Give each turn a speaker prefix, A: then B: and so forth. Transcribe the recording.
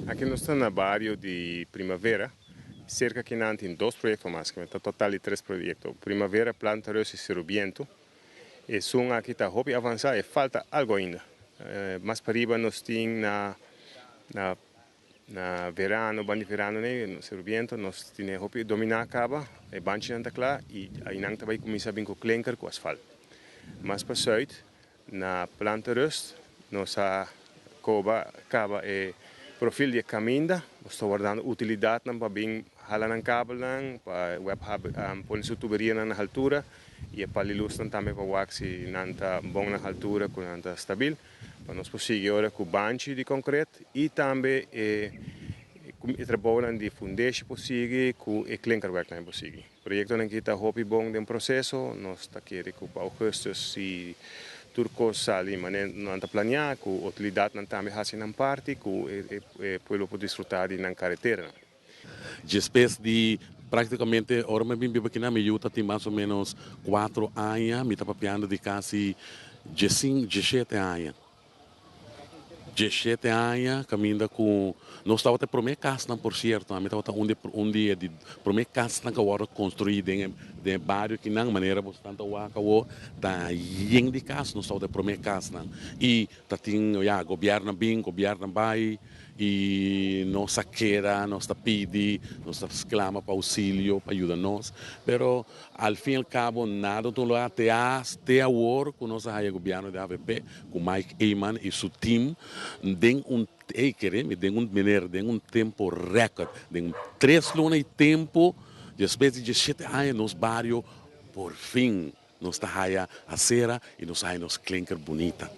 A: Aqui nós estamos no bairro de Primavera, cerca que não tem dois projetos mais, que está total de três projetos. Primavera, Planta Rosa e Cerrubiento. E são aqui está hobby avançar e falta algo ainda. Mais para riba nós temos na verano, bom de verano, né, no Cerrubiento, nós temos hobby dominar a cava, e banchi anda lá, e aí não também começa bem com clinker, com asfalto. Mas para sul, na Planta Rosa, nós cava e perfil de caminda, estou guardando utilidade para bem halan kabel para web pôr sua tuberia na altura e para luz também para wax e nanta bom na altura com nanta stabil para nós conseguir agora com banchi de concreto e também trabalhando de fundation possível com e clinker work não possível. O projeto não está hobby bom de processo, nós está querendo com Augusto e turcos sali, mas não está planeado, com utilidade não também fazem na parte, com e pelo poder desfrutar na carretera.
B: Depois de praticamente, agora me bem aqui na minha tem mais ou menos 4 anos, me está papiando de quase 17 anos. 17 anos, caminhando com... Nós estávamos até para minha casa, por certo. Nós estávamos um dia de para minha casa que agora construída em bairro que não maneira bastante o acabou tá em de casa, nós estávamos para minha casa. E tá tem governo bem, governo vai e nós queira, nós pedi, nós clama para auxílio, para ajudar nós. Pero al fim e al cabo nada do lá até agora com nossa raia governo da AVP, com Mike Eyman e seu time, tem um tempo recorde, tem 3 anos de tempo, depois de 7 anos nos barrios, por fim, nós está a cera e nós nos clinker bonita.